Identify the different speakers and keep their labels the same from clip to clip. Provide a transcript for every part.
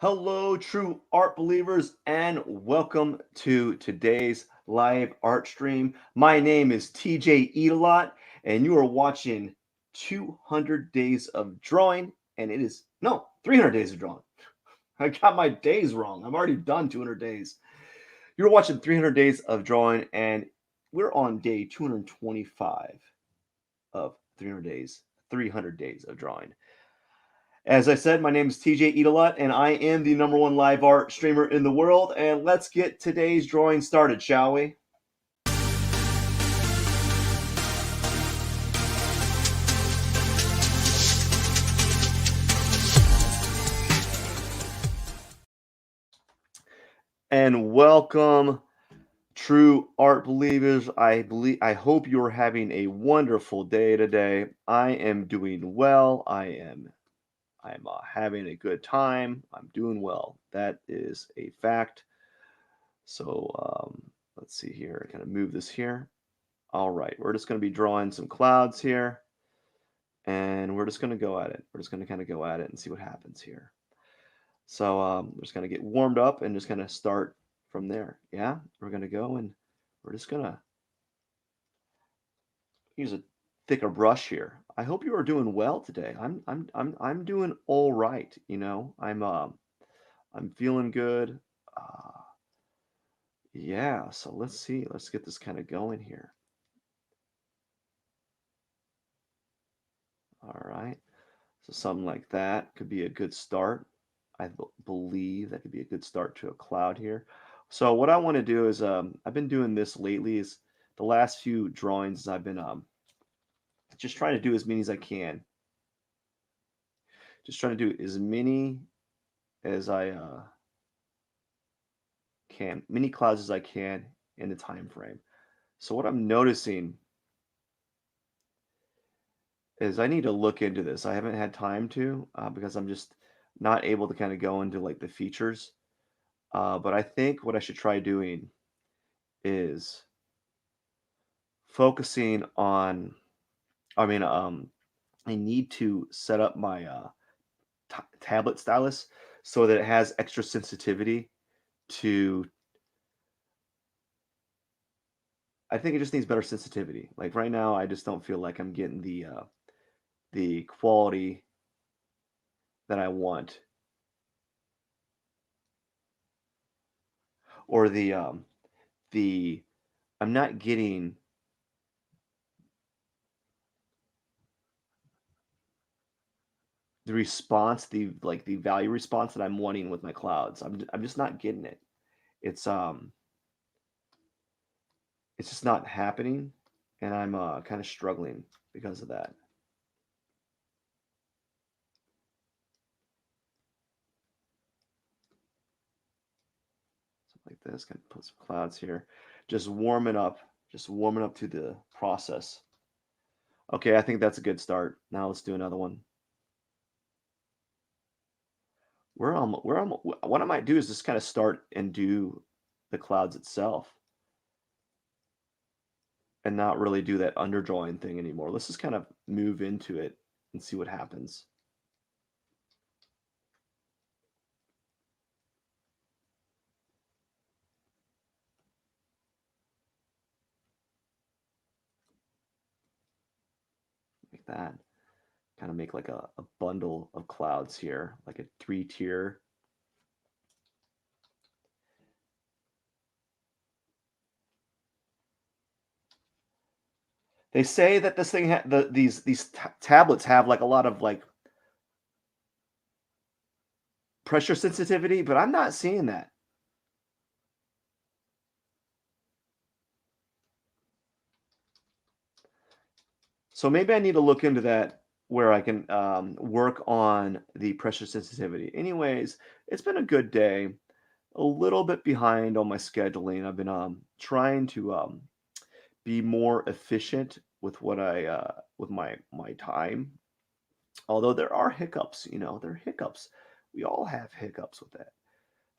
Speaker 1: Hello, true art believers, and welcome to today's live art stream. My name is TJ Eatalot, and you are watching 200 Days of Drawing, and it is no 300 Days of Drawing. I got my days wrong. I'm already done 200 days. You're watching 300 Days of Drawing, and we're on day 225 of 300 days of drawing. As I said, my name is TJ Eatalot, and I am the #1 live art streamer in the world. And let's get today's drawing started, shall we? And welcome, true art believers. I hope you're having a wonderful day today. I am doing well. I'm having a good time. I'm doing well. That is a fact. So let's see here. Kind of move this here. All right, we're just going to be drawing some clouds here, and we're just going to go at it. We're just going to kind of go at it and see what happens here. So we're just going to get warmed up and just going to start from there. Yeah, we're going to go and we're just going to use a thicker brush here. I hope you are doing well today. I'm doing all right. I'm feeling good. Yeah. So let's see. Let's get this kind of going here. All right. So something like that could be a good start. I believe that could be a good start to a cloud here. So what I want to do is I've been doing this lately is the last few drawings I've been just trying to do as many as I can. Just trying to do as many as I can, many clouds as I can in the time frame. So what I'm noticing is I need to look into this. I haven't had time to because I'm just not able to kind of go into like the features. But I think what I should try doing is focusing on, I mean, I need to set up my tablet stylus so that it has extra sensitivity to, I think it just needs better sensitivity. Like right now, I just don't feel like I'm getting the quality that I want, or the I'm not getting the response, the value response that I'm wanting with my clouds. I'm just not getting it. It's um it's just not happening, and I'm kind of struggling because of that. Something like this. Kind of put some clouds here, just warming up to the process. Okay, I think that's a good start. Now let's do another one. What I might do is just kind of start and do the clouds itself, and not really do that underdrawing thing anymore. Let's just kind of move into it and see what happens. Like that. Kind of make like a bundle of clouds here, like a 3-tier. They say that this thing, these tablets have like a lot of like pressure sensitivity, but I'm not seeing that. So maybe I need to look into that where I can work on the pressure sensitivity. Anyways, it's been a good day. A little bit behind on my scheduling. I've been trying to be more efficient with what I with my time. Although there are hiccups, there are hiccups. We all have hiccups with that.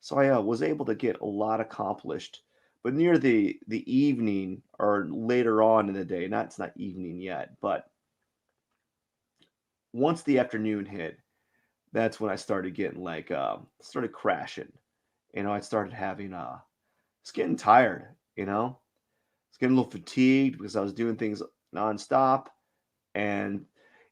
Speaker 1: So I was able to get a lot accomplished, but near the evening or later on in the day, not it's not evening yet, but once the afternoon hit, that's when I started getting like started crashing. I started having it's getting tired, it's getting a little fatigued because I was doing things nonstop. And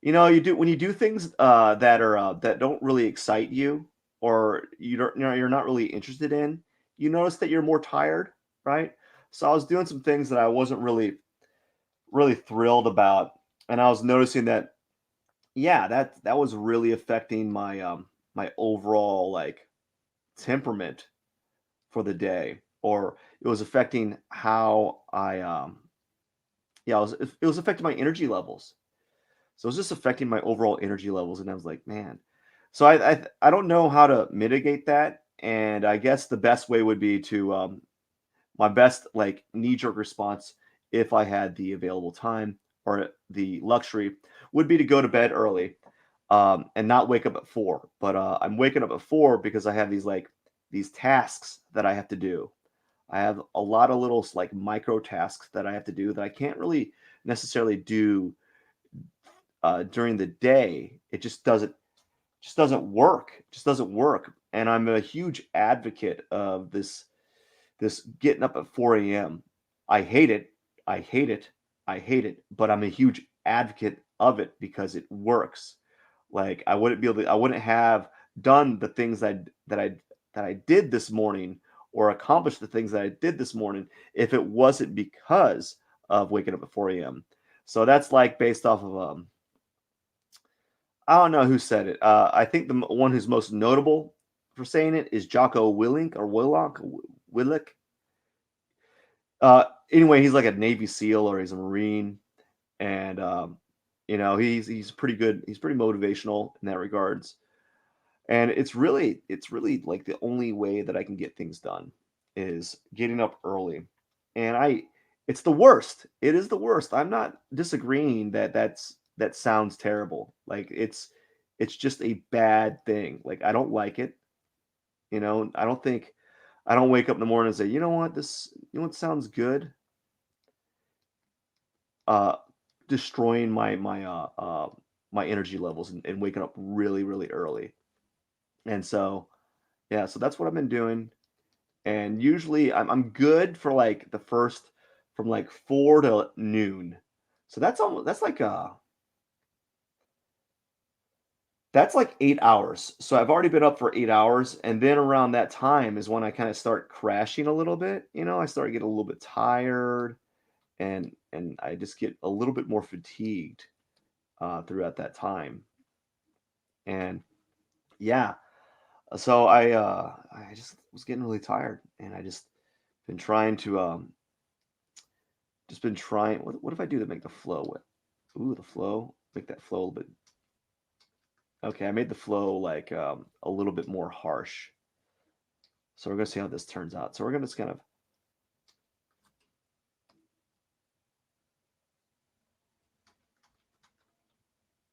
Speaker 1: you do when you do things that are that don't really excite you, or you're not really interested in, you notice that you're more tired, right? So I was doing some things that I wasn't really thrilled about, and I was noticing that, yeah, that was really affecting my overall like temperament for the day, or it was affecting how I yeah, it was affecting my energy levels. So it was just affecting my overall energy levels, and I was like, man. So I don't know how to mitigate that, and I guess the best way would be to my best like knee jerk response, if I had the available time or the luxury, would be to go to bed early, and not wake up at 4. But I'm waking up at 4 because I have these tasks that I have to do. I have a lot of little like micro tasks that I have to do that I can't really necessarily do during the day. It just doesn't work. It just doesn't work. And I'm a huge advocate of this getting up at 4 a.m. I hate it. I hate it. I hate it. But I'm a huge advocate of it because it works. Like I wouldn't have done the things that I did this morning, or accomplished the things that I did this morning, if it wasn't because of waking up at 4 a.m. So that's like based off of I don't know who said it. I think the one who's most notable for saying it is Jocko Willink or Willick. Anyway, he's like a Navy SEAL or he's a Marine, and he's pretty good. He's pretty motivational in that regards, and it's really like the only way that I can get things done is getting up early, and it's the worst. It is the worst. I'm not disagreeing that sounds terrible. Like it's just a bad thing. Like I don't like it. I don't wake up in the morning and say, what sounds good? Uh, Destroying my energy levels, and waking up really really early. And so yeah, so that's what I've been doing. And usually I'm good for like the first from like 4 to noon. So that's like 8 hours. So I've already been up for 8 hours, and then around that time is when I kind of start crashing a little bit. I start getting a little bit tired, and I just get a little bit more fatigued throughout that time. And yeah, so I just was getting really tired, and I been trying to just been trying. What if I do to make the flow? Ooh, the flow, make that flow a little bit. Okay, I made the flow like a little bit more harsh. So we're gonna see how this turns out. So we're gonna just kind of.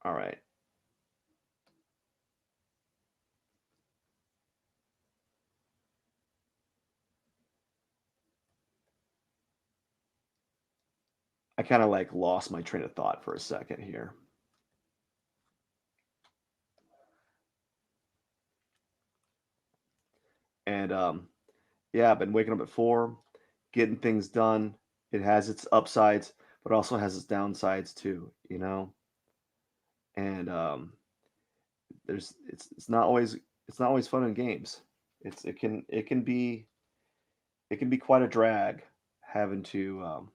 Speaker 1: All right. I kind of like lost my train of thought for a second here. And yeah, I've been waking up at 4, getting things done. It has its upsides, but also has its downsides too. And it's not always fun in games. It can be quite a drag having to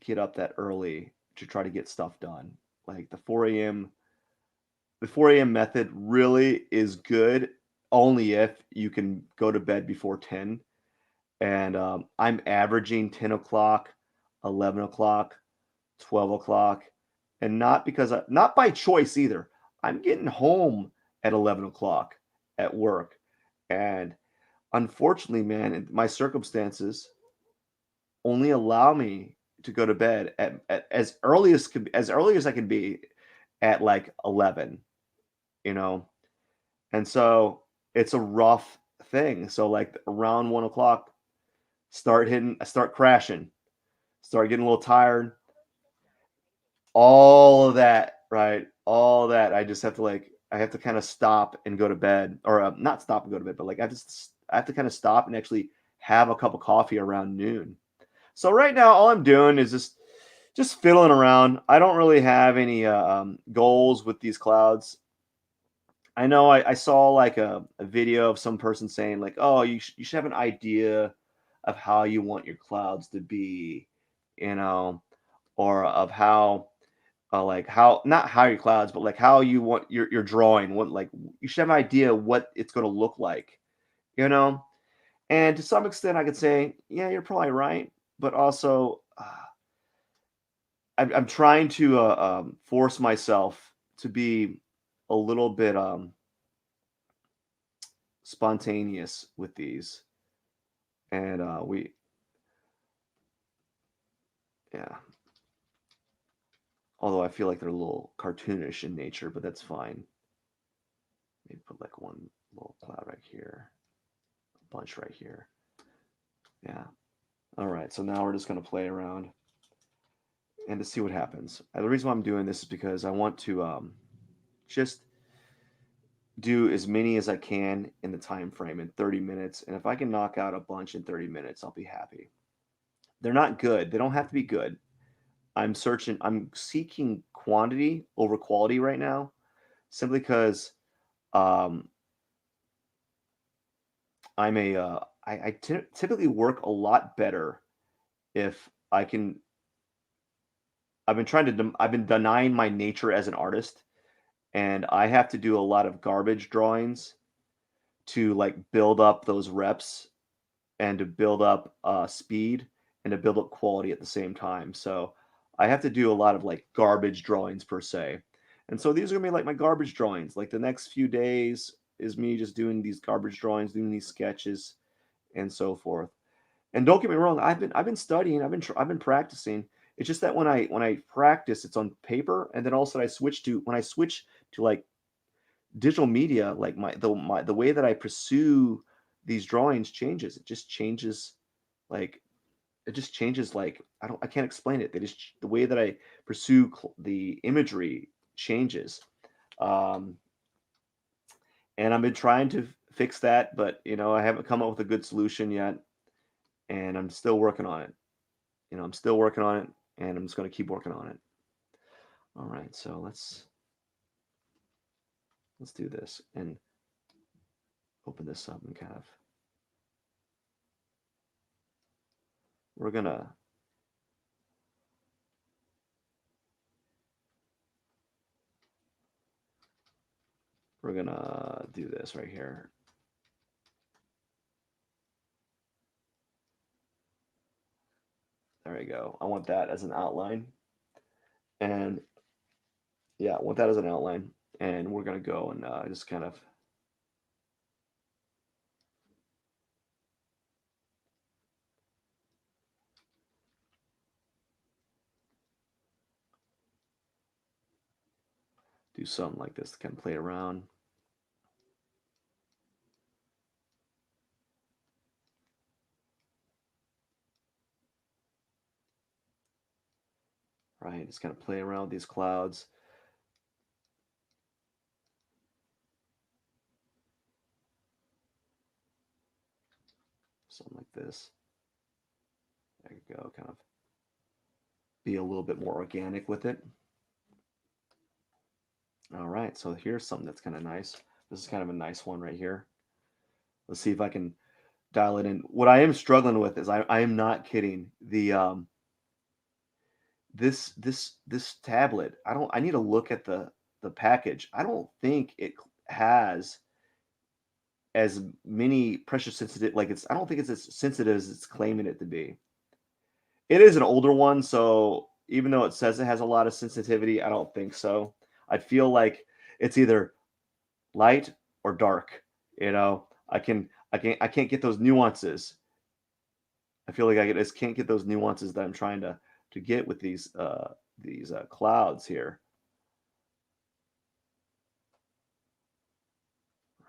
Speaker 1: get up that early to try to get stuff done. Like the 4 a.m. method really is good only if you can go to bed before 10. And I'm averaging 10 o'clock, 11 o'clock, 12 o'clock, and not by choice either. I'm getting home at 11 o'clock at work. And unfortunately, man, my circumstances only allow me to go to bed at as early as I can be at like 11, you know. And so it's a rough thing. So like around 1 o'clock, start crashing, start getting a little tired. All of that right? All that. I just have to like I have to kind of stop and go to bed, or not stop and go to bed, but like I have to kind of stop and actually have a cup of coffee around noon. So right now, all I'm doing is just fiddling around. I don't really have any goals with these clouds. I know I saw like a video of some person saying like, oh, you should have an idea of how you want your clouds to be, you know, or of how like how not how your clouds, but like how you want your drawing. What like you should have an idea what it's going to look like, you know. And to some extent, I could say, yeah, you're probably right, but also I'm trying to force myself to be a little bit spontaneous with these, and yeah. Although I feel like they're a little cartoonish in nature, but that's fine. Maybe put like one little cloud right here, a bunch right here. Yeah. All right. So now we're just gonna play around and to see what happens. And the reason why I'm doing this is because I want to just do as many as I can in the time frame in 30 minutes. And if I can knock out a bunch in 30 minutes, I'll be happy. They're not good. They don't have to be good. I'm seeking quantity over quality right now, simply because um, I typically work a lot better if I can. I've been denying my nature as an artist, and I have to do a lot of garbage drawings to like build up those reps and to build up speed and to build up quality at the same time. So I have to do a lot of like garbage drawings per se. And so these are gonna be like my garbage drawings. Like the next few days is me just doing these garbage drawings, doing these sketches, and so forth. And don't get me wrong, I've been studying, I've been practicing. It's just that when I practice, it's on paper, and then also I switch to when I switch to like digital media, like the way that I pursue these drawings changes. It just changes, like it just changes. Like I can't explain it. They just the way that I pursue the imagery changes. Um, and I've been trying to fix that, but I haven't come up with a good solution yet, and I'm still working on it. I'm still working on it, and I'm just going to keep working on it. All right, so let's do this and open this up and kind of we're gonna do this right here. There you go. I want that as an outline, and yeah, I want that as an outline, and we're gonna go and just kind of do something like this to kind of play around. Right, just kind of play around with these clouds. Something like this. There you go. Kind of be a little bit more organic with it. All right, so here's something that's kind of nice. This is kind of a nice one right here. Let's see if I can dial it in. What I am struggling with is I am not kidding. The this tablet, I need to look at the package. I don't think it has as many pressure sensitive like it's I don't think it's as sensitive as it's claiming it to be. It is an older one, so even though it says it has a lot of sensitivity, I don't think so. I feel like it's either light or dark. I can't get those nuances. I feel like I just can't get those nuances that I'm trying to get with these clouds here.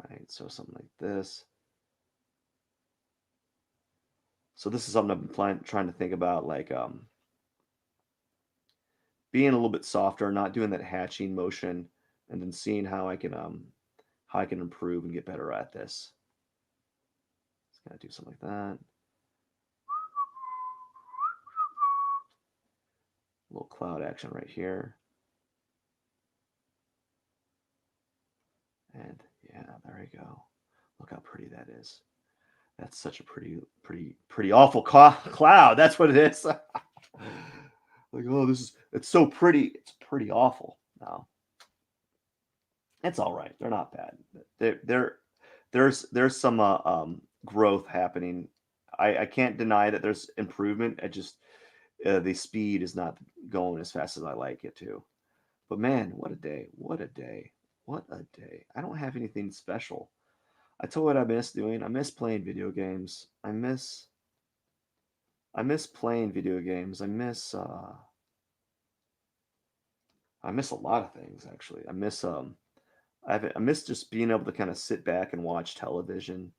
Speaker 1: Right, so something like this. So this is something I've been trying to think about, like being a little bit softer, not doing that hatching motion, and then seeing how I can improve and get better at this. Just kind of do something like that. A little cloud action right here. And yeah, there you go. Look how pretty that is. That's such a pretty awful cloud. That's what it is. Like, oh, it's so pretty. It's pretty awful. No, it's all right. They're not bad. There's some growth happening. I can't deny that there's improvement. I just the speed is not going as fast as I like it to. But man, what a day! What a day! What a day! I don't have anything special. I tell you what I miss doing. I miss playing video games. I miss playing video games. I miss a lot of things actually. I miss just being able to kind of sit back and watch television.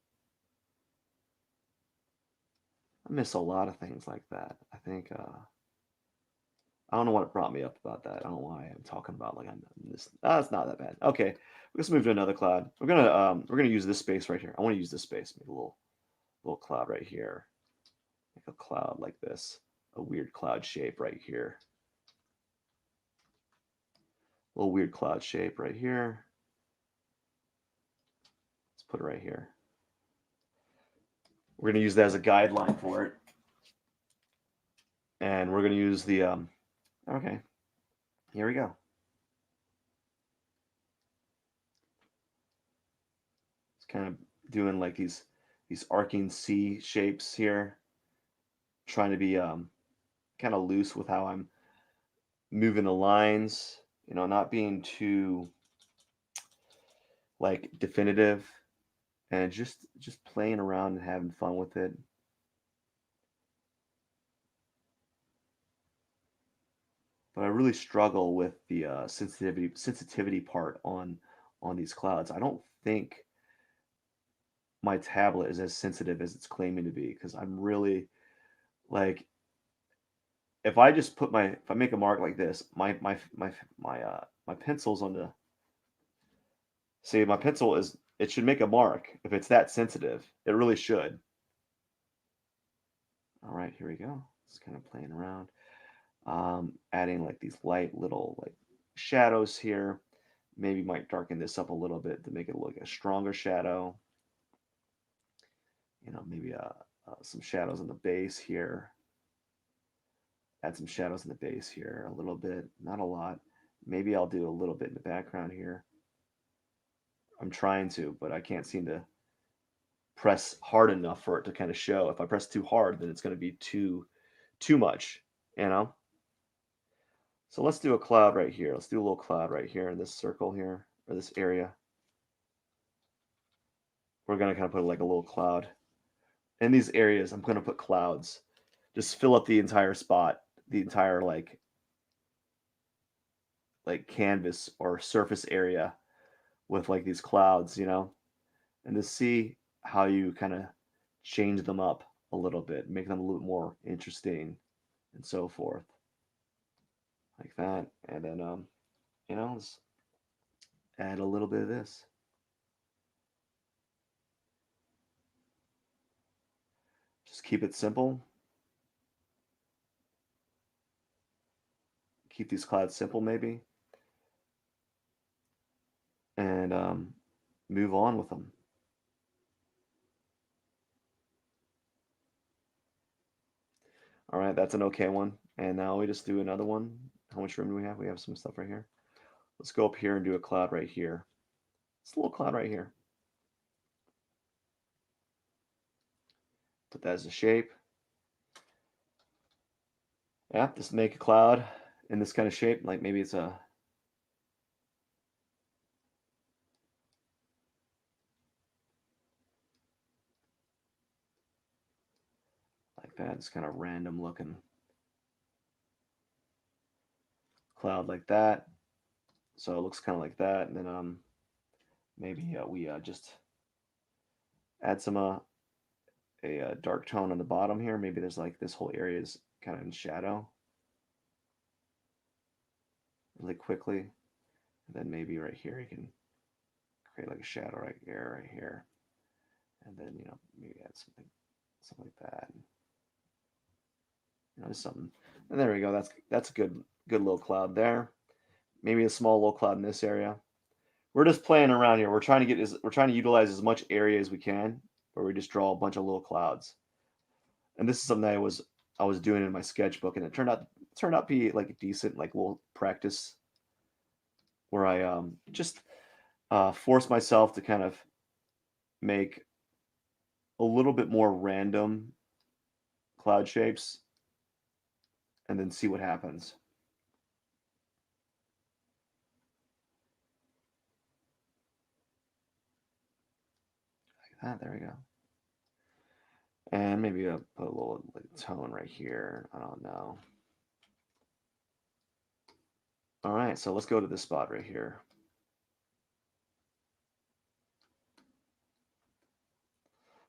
Speaker 1: I miss a lot of things like that. I think I don't know what brought me up about that. I don't know why I'm talking about like I'm this. It's not that bad. Okay, let's move to another cloud. We're gonna use this space right here. I want to use this space. Make a little cloud right here. Make a cloud like this. A weird cloud shape right here. A little weird cloud shape right here. Let's put it right here. We're gonna use that as a guideline for it, and we're gonna use the okay. Here we go. It's kind of doing like these arcing C shapes here, trying to be kind of loose with how I'm moving the lines, not being too like definitive, and just playing around and having fun with it. But I really struggle with the sensitivity part on these clouds. I don't think my tablet is as sensitive as it's claiming to be because I'm really like if I make a mark like this, my pencil's on the see my pencil is it should make a mark if it's that sensitive. It really should. All right, here we go. Just kind of playing around. Adding like these light little like shadows here. Maybe might darken this up a little bit to make it look a stronger shadow. Maybe some shadows on the base here. Add some shadows in the base here a little bit, not a lot. Maybe I'll do a little bit in the background here. I'm trying to, but I can't seem to press hard enough for it to kind of show. If I press too hard, then it's going to be too much, you know? So let's do a cloud right here. Let's do a little cloud right here in this circle here, or this area. We're going to kind of put like a little cloud. In these areas, I'm going to put clouds. Just fill up the entire spot, the entire like canvas or surface area with like these clouds, and to see how you kind of change them up a little bit, make them a little more interesting and so forth. Like that. And then let's add a little bit of this. Just keep it simple. Keep these clouds simple maybe. And move on with them. All right, that's an okay one. And now we just do another one. How much room do we have? We have some stuff right here. Let's go up here and do a cloud right here. It's a little cloud right here. Put that as a shape. Yeah, just make a cloud in this kind of shape. Like maybe it's a like that. It's kind of random looking cloud like that. So it looks kind of like that. And then maybe we just add some a dark tone on the bottom here. Maybe there's like this whole area is kind of in shadow. really quickly. And then maybe right here you can create like a shadow right here. And then, maybe add something like that. Just something. And there we go. That's a good little cloud there. Maybe a small little cloud in this area. We're just playing around here. We're trying to utilize as much area as we can, where we just draw a bunch of little clouds. And this is something I was doing in my sketchbook, and it turned out to be like a decent like little practice where I just force myself to kind of make a little bit more random cloud shapes and then see what happens. Like that, there we go. And maybe I'll put a little like, tone right here. I don't know. All right, so let's go to this spot right here.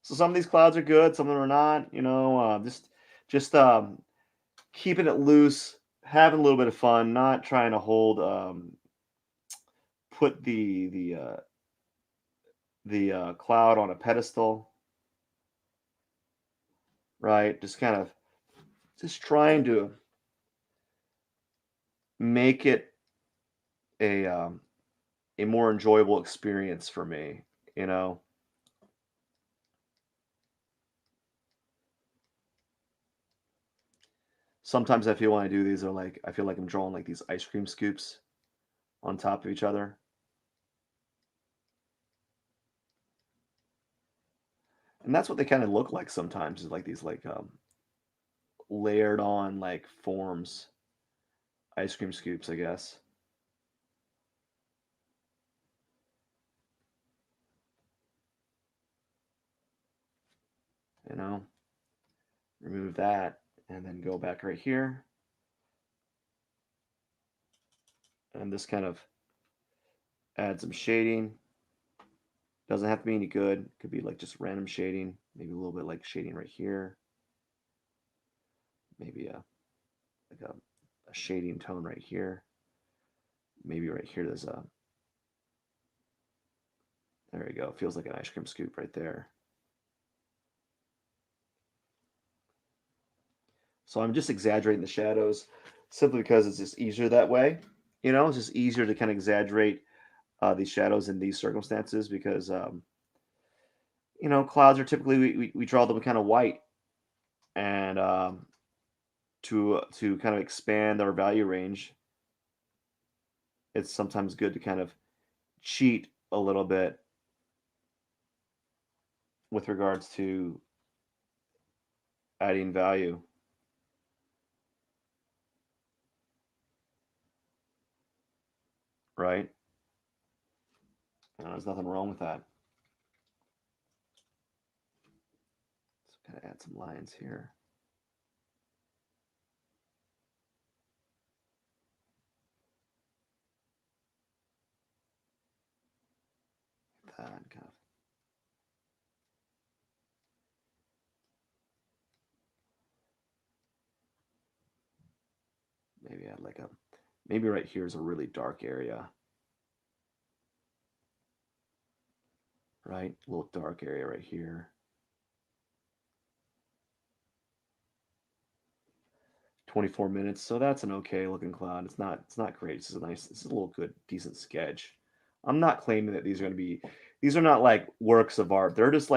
Speaker 1: So some of these clouds are good, some of them are not. Just keeping it loose, having a little bit of fun, not trying to put the cloud on a pedestal, right? Just trying to make it a more enjoyable experience for me, you know. Sometimes I feel when I do these are like I feel like I'm drawing like these ice cream scoops on top of each other. And that's what they kind of look like sometimes, is like these like layered on like forms, ice cream scoops, I guess. You know, remove that and then go back right here. And this kind of add some shading. Doesn't have to be any good. Could be like just random shading. Maybe a little bit like shading right here. Maybe a shading tone right here. Maybe right here there's a, there we go. Feels like an ice cream scoop right there. So I'm just exaggerating the shadows simply because it's just easier that way. It's just easier to kind of exaggerate these shadows in these circumstances because, clouds are typically, we draw them kind of white. And to kind of expand our value range, it's sometimes good to kind of cheat a little bit with regards to adding value, right? There's nothing wrong with that. So kind of add some lines here. That kind of. Maybe add like maybe right here is a really dark area, right? A little dark area right here. 24 minutes, so that's an okay looking cloud. It's not great. It's a little good, decent sketch. I'm not claiming that these are not like works of art. They're just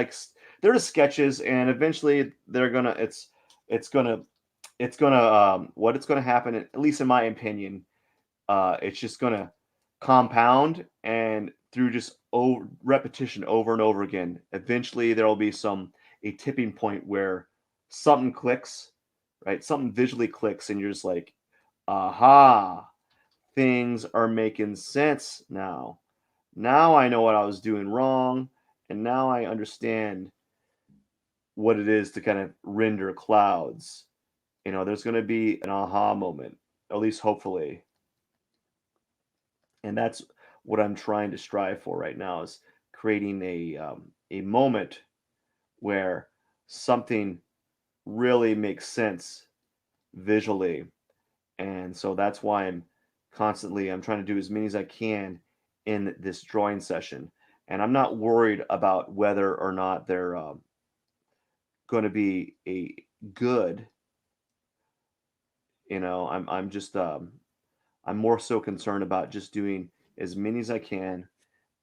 Speaker 1: sketches, and eventually it's gonna what it's gonna happen, at least in my opinion, it's just gonna compound, and through just repetition over and over again, eventually there will be a tipping point where something clicks, right? Something visually clicks, and you're just like, aha, things are making sense now. Now I know what I was doing wrong, and now I understand what it is to kind of render clouds. There's going to be an aha moment, at least hopefully. And that's what I'm trying to strive for right now, is creating a moment where something really makes sense visually. And so that's why I'm constantly. I'm trying to do as many as I can in this drawing session, and I'm not worried about whether or not they're going to be a good. I'm just I'm more so concerned about just doing as many as I can,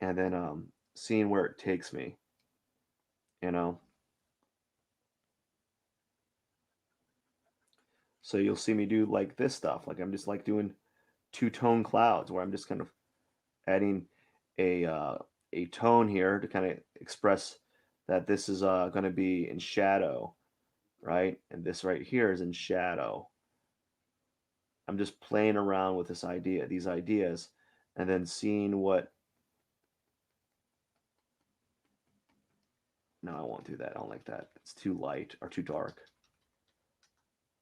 Speaker 1: and then seeing where it takes me. You know, so you'll see me do like this stuff. Like I'm just like doing two-tone clouds where I'm just kind of adding a uh, a tone here to kind of express that this is going to be in shadow, right? And this right here is in shadow. I'm just playing around with these ideas, and then seeing what. No, I won't do that. I don't like that. It's too light or too dark.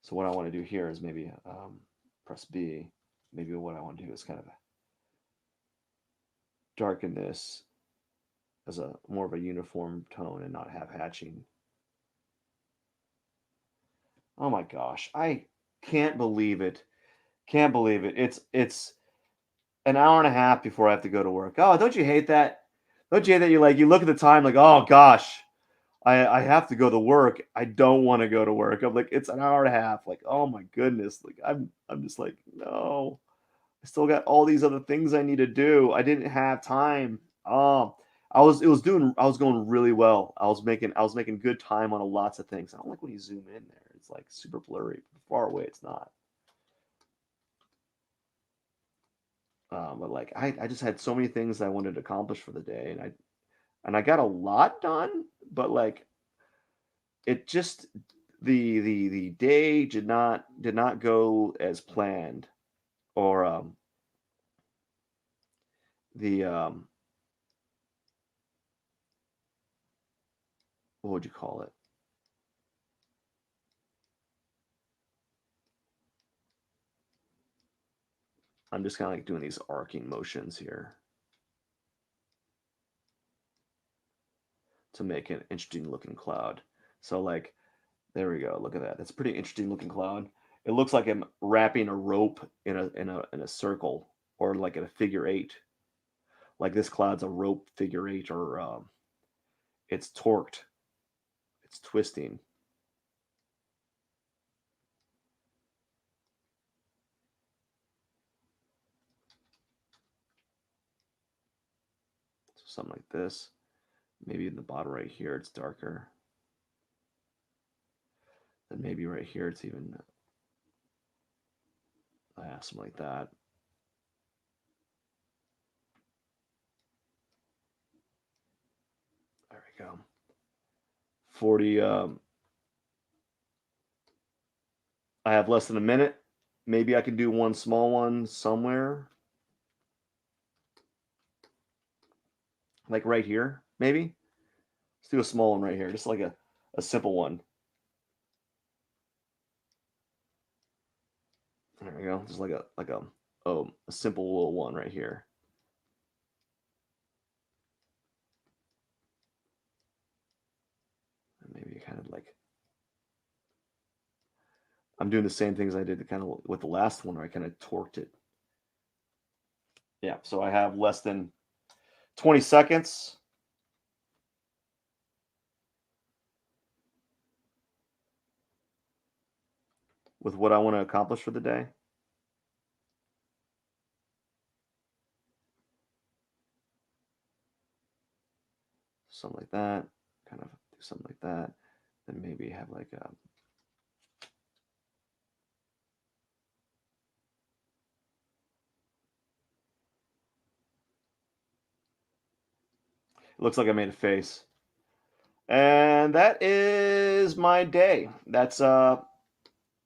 Speaker 1: So what I want to do here is maybe press B. Maybe what I want to do is kind of darken this as a more of a uniform tone and not have hatching. Oh my gosh, I can't believe it. Can't believe it. It's an hour and a half before I have to go to work. Oh, don't you hate that? Don't you hate that you look at the time like, oh gosh, I have to go to work. I don't want to go to work. I'm like, it's an hour and a half. Like, oh my goodness. Like I'm just like, no. I still got all these other things I need to do. I didn't have time. Oh, I was going really well. I was making good time on lots of things. I don't like when you zoom in there. It's like super blurry. Far away it's not. But like I just had so many things I wanted to accomplish for the day, and I got a lot done, but like it just the day did not go as planned, or the what would you call it? I'm just kind of like doing these arcing motions here to make an interesting looking cloud. So like there we go. Look at that. That's a pretty interesting looking cloud. It looks like I'm wrapping a rope in a circle, or like in a figure eight. Like this cloud's a rope figure eight, or it's torqued. It's twisting. So something like this. Maybe in the bottom right here it's darker. Then maybe right here it's even something like that. There we go. 40. I have less than a minute. Maybe I can do one small one somewhere, like right here. Maybe let's do a small one right here, just like a simple one. There we go. Just like a simple little one right here. And maybe kind of like I'm doing the same things I did kind of with the last one, where I kind of torqued it. Yeah. So I have less than 20 seconds. With what I want to accomplish for the day. Something like that. Kind of do something like that. Then maybe have like a. It looks like I made a face. And that is my day. That's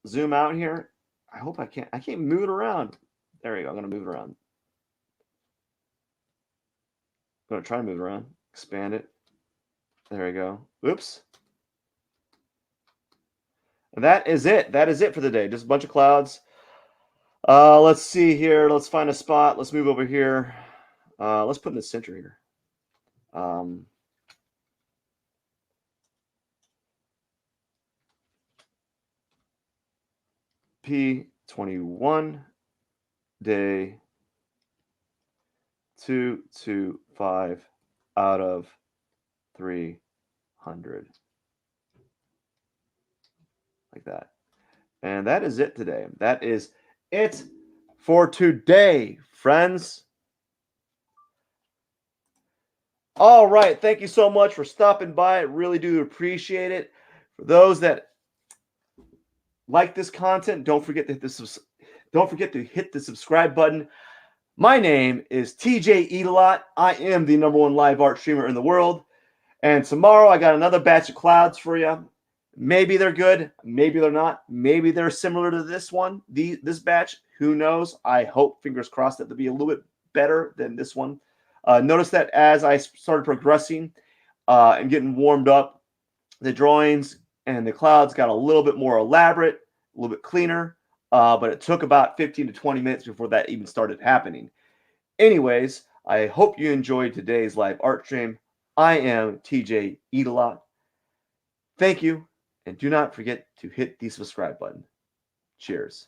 Speaker 1: zoom out here. I hope I can't move it around. There we go. I'm gonna move it around. I'm gonna try to move it around. Expand it. There we go. Oops. And that is it. That is it for the day. Just a bunch of clouds. Let's see here. Let's find a spot. Let's move over here. Let's put in the center here. Um, P21. day 225 out of 300. Like that. And that is it today. That is it for today, friends. All right. Thank you so much for stopping by. I really do appreciate it. For those that like this content, don't forget to hit the subscribe button. My name is TJ Eatalot. I am the #1 live art streamer in the world. And tomorrow I got another batch of clouds for you. Maybe they're good, maybe they're not. Maybe they're similar to this one, this batch. Who knows? I hope, fingers crossed, that they'll be a little bit better than this one. Notice that as I started progressing and getting warmed up, the drawings and the clouds got a little bit more elaborate, a little bit cleaner, but it took about 15 to 20 minutes before that even started happening. Anyways, I hope you enjoyed today's live art stream. I am TJ Eatalot. Thank you, and do not forget to hit the subscribe button. Cheers.